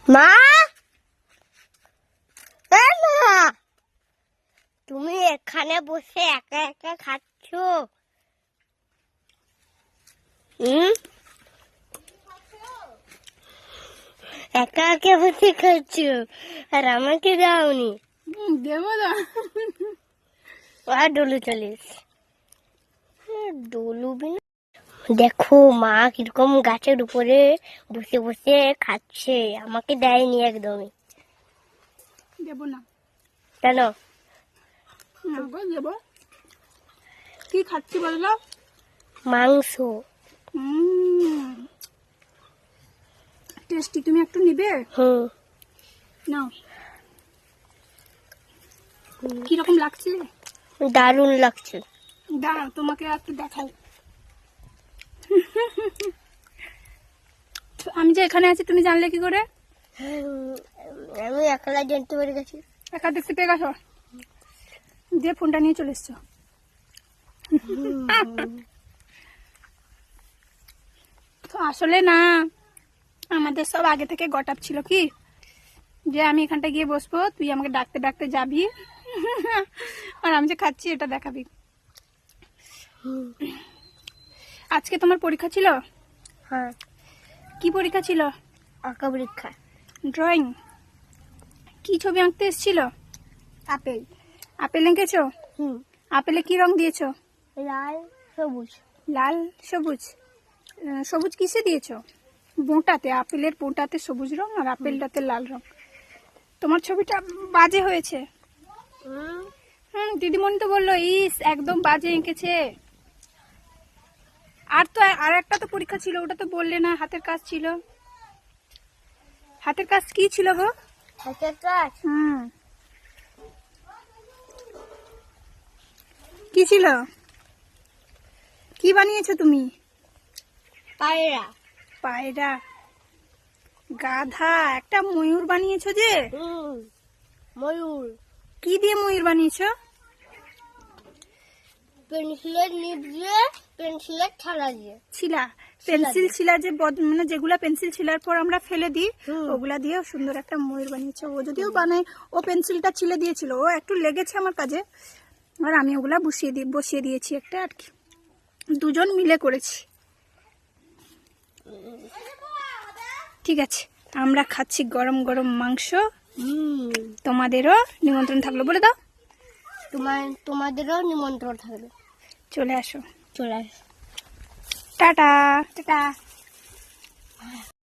মা, মা, তুমি এখানে বসে একা একা খাচ্ছ? একা একা বসে খাচ্ছ আর আমাকে দাওনি? দেবো না। আর ডলু চলিস ডলু বিনা। দেখো মা কিরকম গাছের উপরে বসে বসে খাচ্ছে, আমাকে দেয়নি একদমই। দেবো না। কেন? না গো, দেবো। কি খাচ্ছি বলো? মাংস। টেস্টি, তুমি একটু নিবে? নাও। কিরকম লাগছে? দারুণ লাগছে। দাঁড়াও, তোমাকে একটু দেখাই। আমি যে এখানে আছি তুমি জানলে কি করে? আমি একলা জানতে পেরে গেছি। একা দেখতে পেয়ে গেছো যে ফোনটা নিয়ে চলে এসছো। তো আসলে না, আমাদের সব আগে থেকে গটাপ ছিল কি যে আমি এখানটা গিয়ে বসবো, তুই আমাকে ডাকতে ডাকতে যাবি আর আমি যে খাচ্ছি এটা দেখাবি। আজকে তোমার পরীক্ষা ছিল? হ্যাঁ। কি পরীক্ষা ছিল? আঁকা পরীক্ষা। ড্রয়িং। কি ছবি আঁকতে এসেছিল? আপেল। আপেল এঁকেছো? আপেলে কি রং দিয়েছো? লাল সবুজ। লাল সবুজ। সবুজ কিসে দিয়েছো? বোঁটাতে, আপেলের বোঁটাতে সবুজ রং আর আপেলটাতে লাল রং। তোমার ছবিটা বাজে হয়েছে। দিদিমণি তো বললো ইস একদম বাজে এঁকেছে। আর একটা তো পরীক্ষা ছিল, ওটা তো বললে না, হাতের কাজ ছিল। হাতের কাজ কি ছিল গো? হাতের কাজ কি ছিল? কি বানিয়েছো তুমি? পায়রা। পায়রা, গাধা, একটা ময়ূর বানিয়েছো যে। ময়ূর। কি দিয়ে ময়ূর বানিয়েছো? পেন্সিলের নিব দিয়ে, পেন্সিলের ছালা দিয়ে। ছিলা, পেন্সিল ছিলা যে মানে যেগুলা পেন্সিল ছিলার পর আমরা ফেলে দিই, ওগুলা দিয়ে সুন্দর একটা ময়ূর বানিয়েছো। ও যদিও বানায়, ও পেন্সিলটা ছিলে দিয়েছিল, ও একটু লেগেছে আমার কাজে, আর আমি ওগুলা বসিয়ে দিয়েছি একটা আর কি, দুজন মিলে করেছি। ঠিক আছে, আমরা খাচ্ছি গরম গরম মাংস। তোমাদেরও নিমন্ত্রণ থাকলো, বলে দাও। তোমাদেরও নিমন্ত্রণ থাকবে, চলে আসো। চলে আসো। টাটা। টাটা।